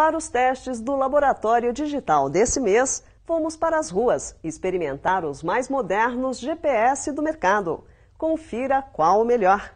Para os testes do Laboratório Digital desse mês, fomos para as ruas experimentar os mais modernos GPS do mercado. Confira qual o melhor.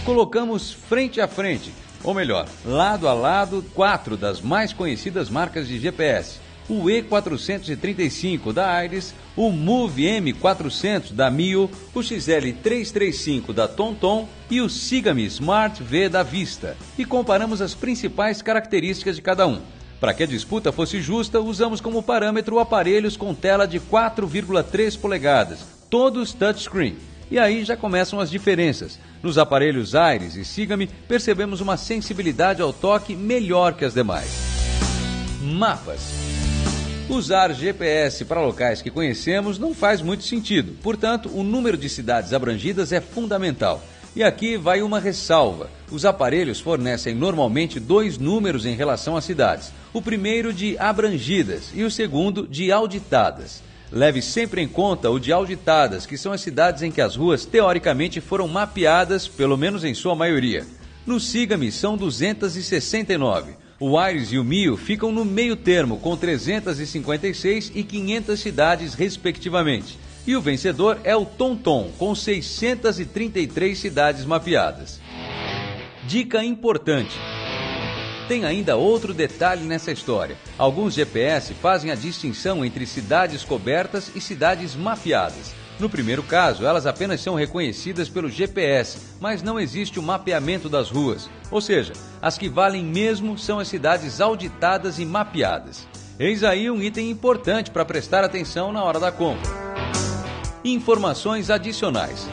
Colocamos frente a frente, ou melhor, lado a lado, 4 das mais conhecidas marcas de GPS. O E435 da Aires, o Move M400 da Mio, o XL335 da TomTom e o Siga-me Smart V da Vista. E comparamos as principais características de cada um. Para que a disputa fosse justa, usamos como parâmetro aparelhos com tela de 4,3 polegadas, todos touchscreen. E aí já começam as diferenças. Nos aparelhos Aires e Siga-me, percebemos uma sensibilidade ao toque melhor que as demais. Mapas. Usar GPS para locais que conhecemos não faz muito sentido. Portanto, o número de cidades abrangidas é fundamental. E aqui vai uma ressalva. Os aparelhos fornecem normalmente 2 números em relação às cidades. O primeiro de abrangidas e o segundo de auditadas. Leve sempre em conta o de auditadas, que são as cidades em que as ruas teoricamente foram mapeadas, pelo menos em sua maioria. No Siga-me são 269. O Aires e o Mio ficam no meio termo, com 356 e 500 cidades, respectivamente. E o vencedor é o TomTom, com 633 cidades mapeadas. Dica importante. Tem ainda outro detalhe nessa história. Alguns GPS fazem a distinção entre cidades cobertas e cidades mapeadas. No primeiro caso, elas apenas são reconhecidas pelo GPS, mas não existe o mapeamento das ruas. Ou seja, as que valem mesmo são as cidades auditadas e mapeadas. Eis aí um item importante para prestar atenção na hora da compra. Informações adicionais.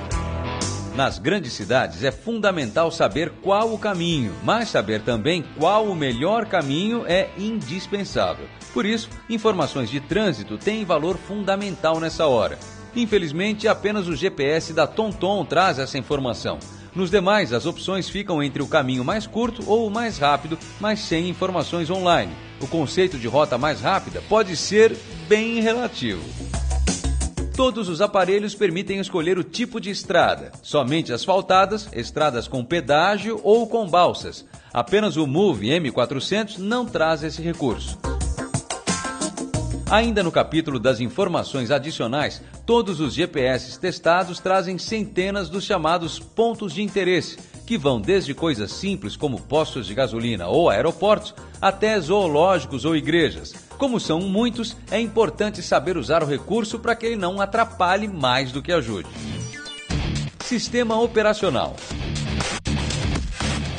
Nas grandes cidades é fundamental saber qual o caminho, mas saber também qual o melhor caminho é indispensável. Por isso, informações de trânsito têm valor fundamental nessa hora. Infelizmente, apenas o GPS da TomTom traz essa informação. Nos demais, as opções ficam entre o caminho mais curto ou o mais rápido, mas sem informações online. O conceito de rota mais rápida pode ser bem relativo. Todos os aparelhos permitem escolher o tipo de estrada, somente asfaltadas, estradas com pedágio ou com balsas. Apenas o Move M400 não traz esse recurso. Ainda no capítulo das informações adicionais, todos os GPS testados trazem centenas dos chamados pontos de interesse, que vão desde coisas simples como postos de gasolina ou aeroportos, até zoológicos ou igrejas. Como são muitos, é importante saber usar o recurso para que ele não atrapalhe mais do que ajude. Sistema operacional.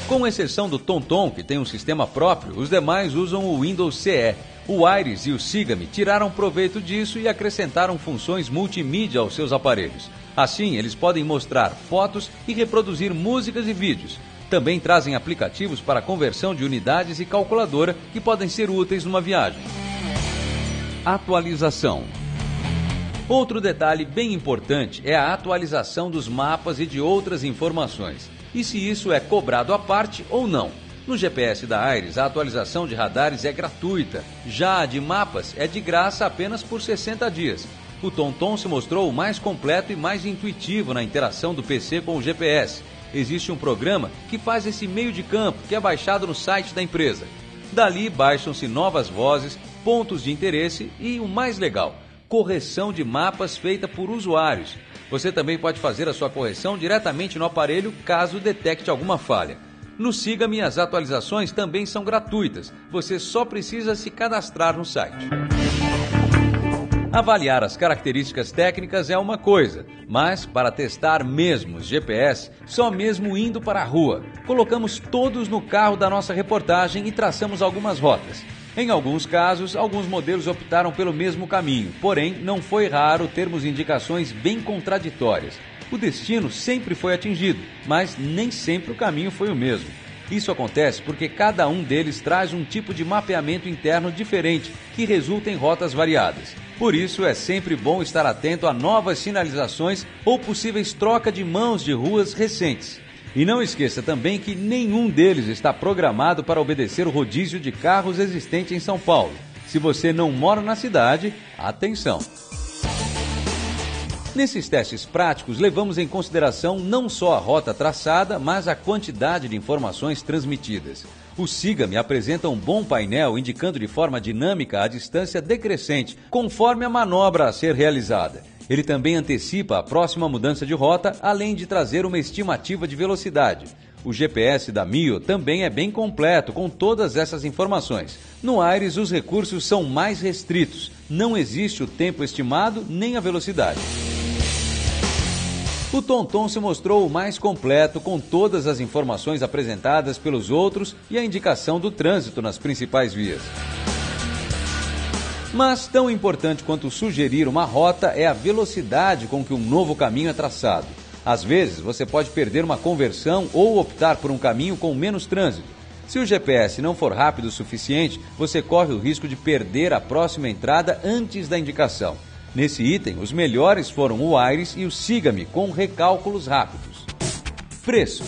Com exceção do TomTom, que tem um sistema próprio, os demais usam o Windows CE. O Aires e o Siga-me tiraram proveito disso e acrescentaram funções multimídia aos seus aparelhos. Assim, eles podem mostrar fotos e reproduzir músicas e vídeos. Também trazem aplicativos para conversão de unidades e calculadora que podem ser úteis numa viagem. Atualização. Outro detalhe bem importante é a atualização dos mapas e de outras informações. E se isso é cobrado à parte ou não. No GPS da Aires, a atualização de radares é gratuita. Já a de mapas é de graça apenas por 60 dias. O TomTom se mostrou o mais completo e mais intuitivo na interação do PC com o GPS. Existe um programa que faz esse meio de campo, que é baixado no site da empresa. Dali baixam-se novas vozes, pontos de interesse e o mais legal, correção de mapas feita por usuários. Você também pode fazer a sua correção diretamente no aparelho caso detecte alguma falha. No Siga-me, as atualizações também são gratuitas. Você só precisa se cadastrar no site. Avaliar as características técnicas é uma coisa, mas para testar mesmo os GPS, só mesmo indo para a rua. Colocamos todos no carro da nossa reportagem e traçamos algumas rotas. Em alguns casos, alguns modelos optaram pelo mesmo caminho, porém não foi raro termos indicações bem contraditórias. O destino sempre foi atingido, mas nem sempre o caminho foi o mesmo. Isso acontece porque cada um deles traz um tipo de mapeamento interno diferente, que resulta em rotas variadas. Por isso, é sempre bom estar atento a novas sinalizações ou possíveis troca de mãos de ruas recentes. E não esqueça também que nenhum deles está programado para obedecer o rodízio de carros existente em São Paulo. Se você não mora na cidade, atenção! Nesses testes práticos, levamos em consideração não só a rota traçada, mas a quantidade de informações transmitidas. O Siga-me apresenta um bom painel indicando de forma dinâmica a distância decrescente, conforme a manobra a ser realizada. Ele também antecipa a próxima mudança de rota, além de trazer uma estimativa de velocidade. O GPS da Mio também é bem completo, com todas essas informações. No Aires, os recursos são mais restritos. Não existe o tempo estimado nem a velocidade. O TomTom se mostrou o mais completo, com todas as informações apresentadas pelos outros e a indicação do trânsito nas principais vias. Mas tão importante quanto sugerir uma rota é a velocidade com que um novo caminho é traçado. Às vezes, você pode perder uma conversão ou optar por um caminho com menos trânsito. Se o GPS não for rápido o suficiente, você corre o risco de perder a próxima entrada antes da indicação. Nesse item, os melhores foram o Aires e o Siga-me, com recálculos rápidos. Preço.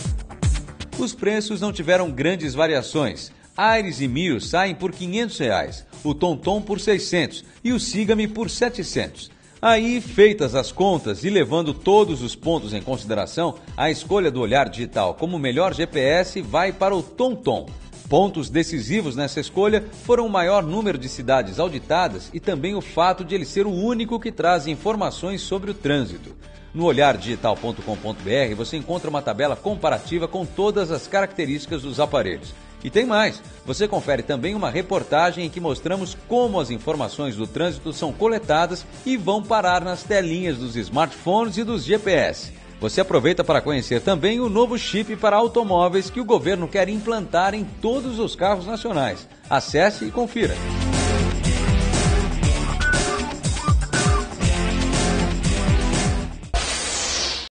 Os preços não tiveram grandes variações. Aires e Mio saem por R$ 500, o TomTom por R$ 600 e o Siga-me por R$ 700. Aí, feitas as contas e levando todos os pontos em consideração, a escolha do Olhar Digital como melhor GPS vai para o TomTom. Pontos decisivos nessa escolha foram o maior número de cidades auditadas e também o fato de ele ser o único que traz informações sobre o trânsito. No olhardigital.com.br você encontra uma tabela comparativa com todas as características dos aparelhos. E tem mais, você confere também uma reportagem em que mostramos como as informações do trânsito são coletadas e vão parar nas telinhas dos smartphones e dos GPS. Você aproveita para conhecer também o novo chip para automóveis que o governo quer implantar em todos os carros nacionais. Acesse e confira.